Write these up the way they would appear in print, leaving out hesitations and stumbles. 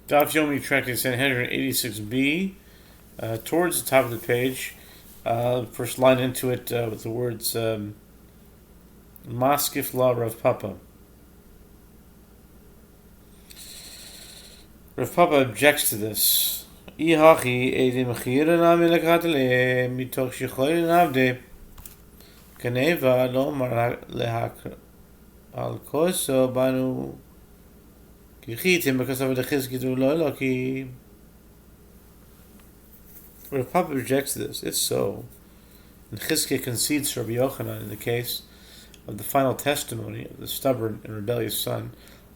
Daf Yomi tracking Sanhedrin 86b, towards the top of the page. First line into it with the words Maskif La Rav Papa. Rav Papa objects to this. Ihachi edim chirana milakatale mitoch shichoyin avde kaneva lo mar lehak al koso banu kichitim because of the chizkidu lo eloki. Rav Papa rejects this. It's so. And Chizkiah concedes to Rabbi Yochanan in the case of the final testimony of the stubborn and rebellious son.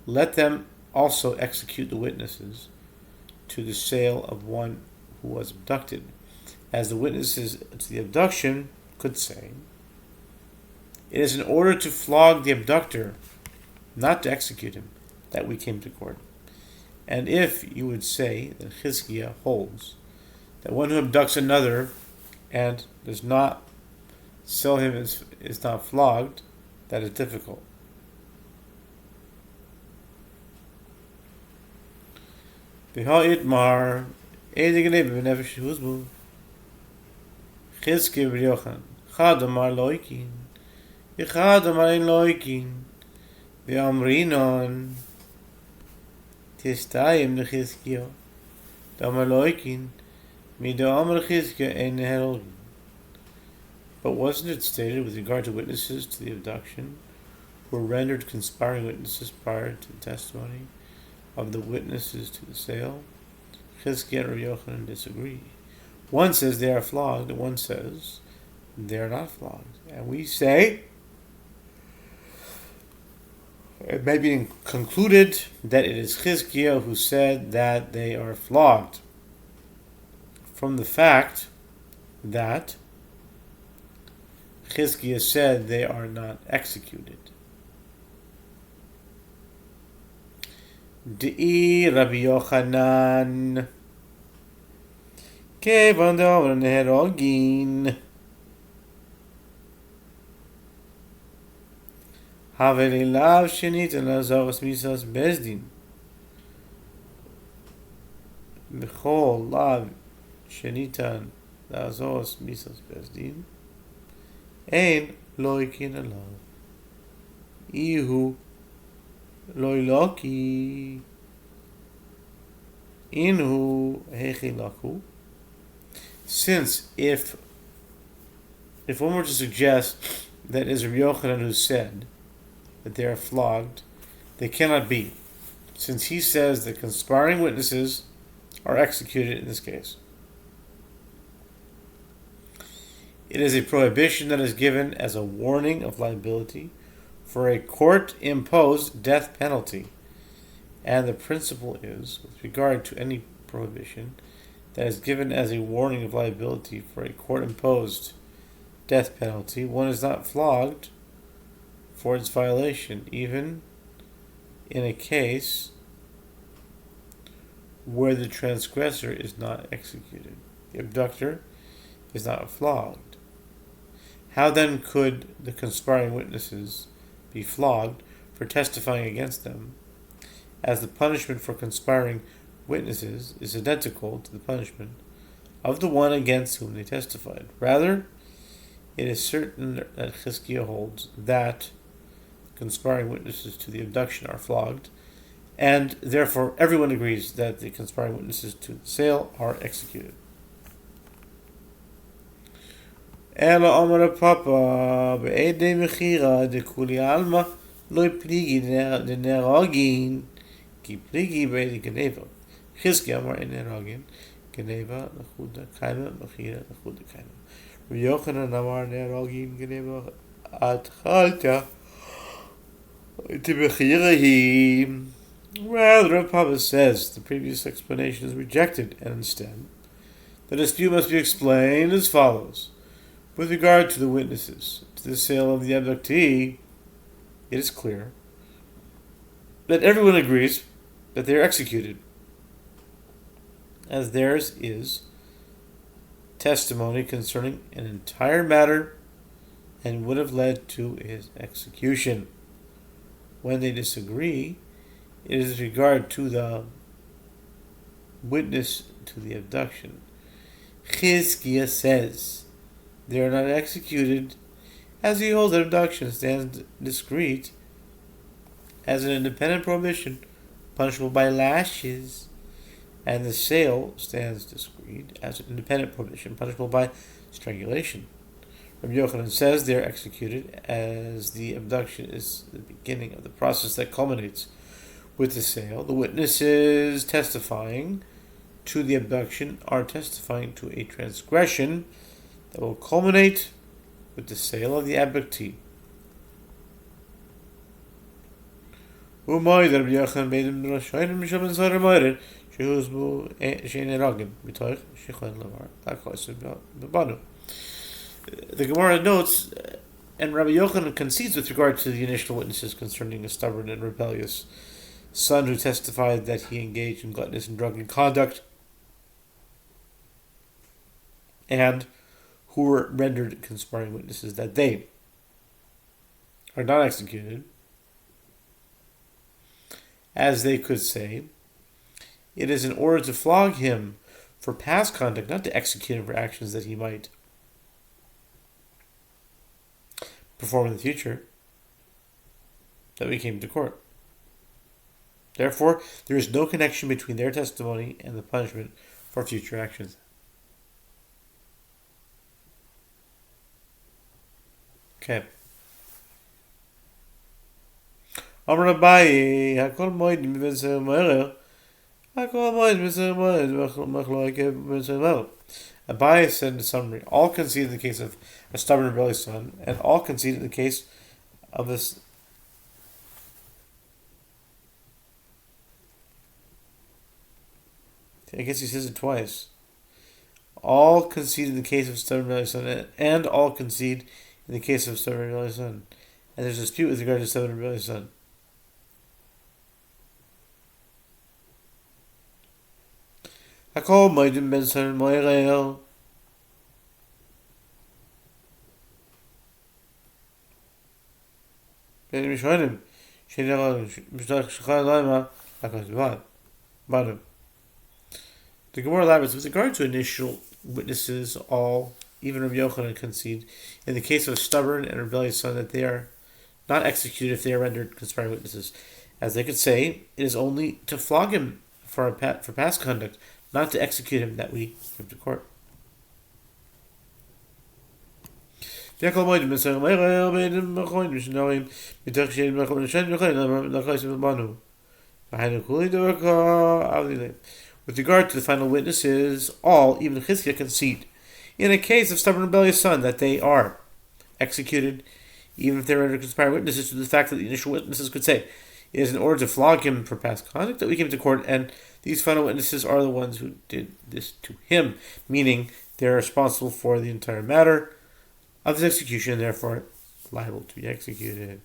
Let them also execute the witnesses to the sale of one who was abducted, as the witnesses to the abduction could say. It is in order to flog the abductor, not to execute him, that we came to court. And if you would say that Chizkiah holds that one who abducts another and does not sell him is not flogged, that is difficult. Itmar Chizkiah B'Yochan Chadamar Loikin Yichadamar Ein Loikin V'Amrinon Tistayim L'Chizkiah Damar Loikin Mid'Amar Chizkiah Ein Herolgin. But wasn't it stated with regard to witnesses to the abduction who were rendered conspiring witnesses prior to the testimony of the witnesses to the sale? Chizkiah and Rabbi Yochanan disagree. One says they are flogged, and one says they are not flogged. And we say it may be concluded that it is Chizkiah who said that they are flogged, from the fact that Chizkiah said they are not executed. D'i Rabbi Yochanan Kevan d'Amar Neherogin Haveli Lav Shenitan Lazarus Misas Bezdin B'chol Lav Shenitan Lazarus Misas Bezdin Ein Loikin Alav Ihu Loiloki Inhu Hechilaku. Since if one were to suggest that it is Rabbi Yochanan who said that they are flogged, they cannot be, since he says that conspiring witnesses are executed in this case. It is a prohibition that is given as a warning of liability for a court-imposed death penalty, and the principle is, with regard to any prohibition that is given as a warning of liability for a court-imposed death penalty, one is not flogged for its violation, even in a case where the transgressor is not executed. The abductor is not flogged. How then could the conspiring witnesses be flogged for testifying against them, as the punishment for conspiring witnesses is identical to the punishment of the one against whom they testified? Rather, it is certain that Chizkiah holds that conspiring witnesses to the abduction are flogged, and therefore everyone agrees that the conspiring witnesses to the sale are executed. Ela Amar Papa be'edei mechira de kuli alma lo pligi de neragin ki pligi be'edei geneva. Chizkiah Amar en neragin geneva lechuda kaima mechira lechuda kaima. Rabbi Yochanan Amar neragin geneva atchalta te mechira hi. Well, Rav Papa says the previous explanation is rejected, and instead the dispute must be explained as follows. With regard to the witnesses to the sale of the abductee, it is clear that everyone agrees that they are executed, as theirs is testimony concerning an entire matter and would have led to his execution. When they disagree, it is with regard to the witness to the abduction. Chizkiah says they are not executed, as he holds that abduction stands discrete as an independent prohibition punishable by lashes, and the sale stands discrete as an independent prohibition punishable by strangulation. Rabbi Yochanan says they are executed as the abduction is the beginning of the process that culminates with the sale. The witnesses testifying to the abduction are testifying to a transgression that will culminate with the sale of the abductee. The Gemara notes, and Rabbi Yochanan concedes with regard to the initial witnesses concerning a stubborn and rebellious son who testified that he engaged in gluttonous and drunken conduct, and who were rendered conspiring witnesses, that they are not executed, as they could say. It is in order to flog him for past conduct, not to execute him for actions that he might perform in the future, that we came to court. Therefore, there is no connection between their testimony and the punishment for future actions. Okay. Amar Abaye, Hakol Moed Mitzvah Moed, Hakol Moed Mitzvah Moed, Machloike. Abaye said in summary, all concede in the case of a stubborn rebellious son, and all concede in the case of this. I guess he says it twice. All concede in the case of stubborn rebellious son, and all concede in the case of stubborn rebellious son. And there's a dispute with regard to stubborn rebellious son. Hakol Moedim Ben Son Moireo. Ben Mishonim. The Gemara elaborates with regard to initial witnesses, all, even Rabbi Yochanan, concede in the case of a stubborn and rebellious son that they are not executed if they are rendered conspiring witnesses. As they could say, it is only to flog him for past conduct, not to execute him, that we came to court. With regard to the final witnesses, all, even Chizkiah, concede in a case of stubborn rebellious son that they are executed, even if they are under conspiring witnesses, to the fact that the initial witnesses could say it is in order to flog him for past conduct that we came to court, and these final witnesses are the ones who did this to him, meaning they are responsible for the entire matter of his execution, and therefore liable to be executed.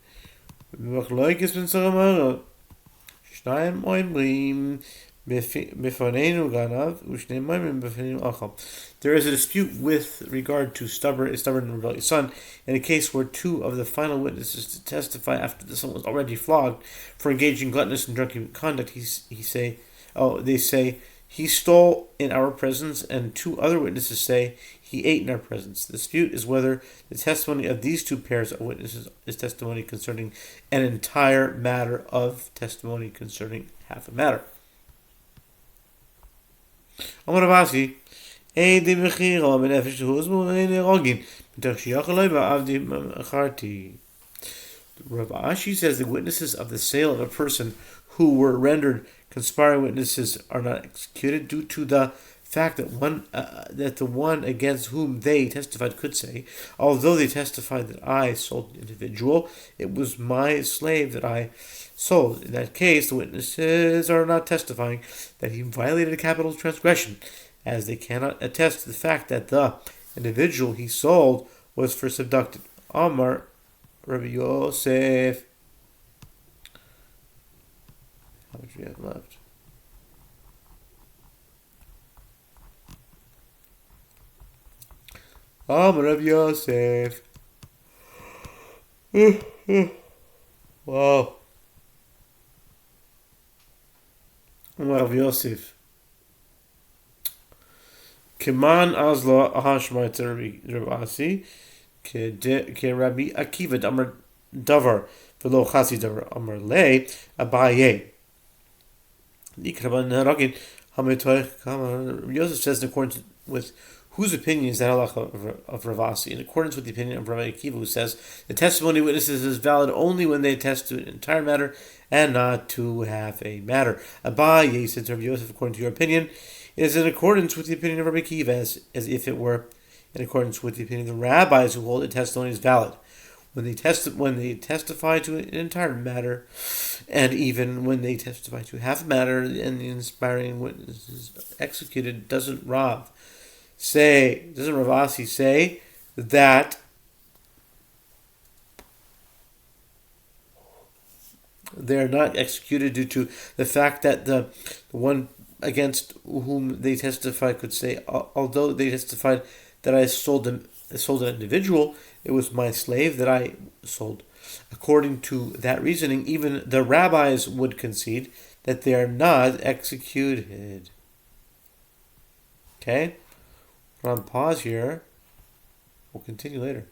There is a dispute with regard to stubborn and rebellious son in a case where two of the final witnesses to testify after the son was already flogged for engaging in gluttonous and drunken conduct. They say he stole in our presence, and two other witnesses say he ate in our presence. The dispute is whether the testimony of these two pairs of witnesses is testimony concerning an entire matter of testimony concerning half a matter. Amar Rabasi, Eidi Mechira Benefesh Huzmu Nerogin, B'Tachshiyachaloi Ba'avdi Charti. Rav Ashi says the witnesses of the sale of a person who were rendered conspiring witnesses are not executed due to the fact that the one against whom they testified could say, although they testified that I sold the individual, it was my slave that I sold. In that case, the witnesses are not testifying that he violated a capital transgression, as they cannot attest to the fact that the individual he sold was first abducted. Amar Rabbi Yosef. How much do we have left? Amar Rabbi Yosef. Wow. Amar Rabbi Yosef. Kiman azla ahashma Rabasi ke Rabbi Akiva Amar Davar v'lo Chasi Davar Amar Le Abaye. Yosef says in accordance with whose opinion is that halacha of Ravasi? In accordance with the opinion of Rabbi Akiva, who says the testimony of witnesses is valid only when they attest to an entire matter and not to half a matter. Abaye said to Rabbi Yosef, according to your opinion, is in accordance with the opinion of Rabbi Akiva, as if it were in accordance with the opinion of the rabbis who hold the testimony is valid when they testify to an entire matter, and even when they testify to half a matter, and the inspiring witness is executed. Doesn't Ravasi say that they are not executed due to the fact that the one against whom they testify could say, although they testified that I sold an individual, it was my slave that I sold. According to that reasoning, even the rabbis would concede that they are not executed. Okay? I'm on pause here. We'll continue later.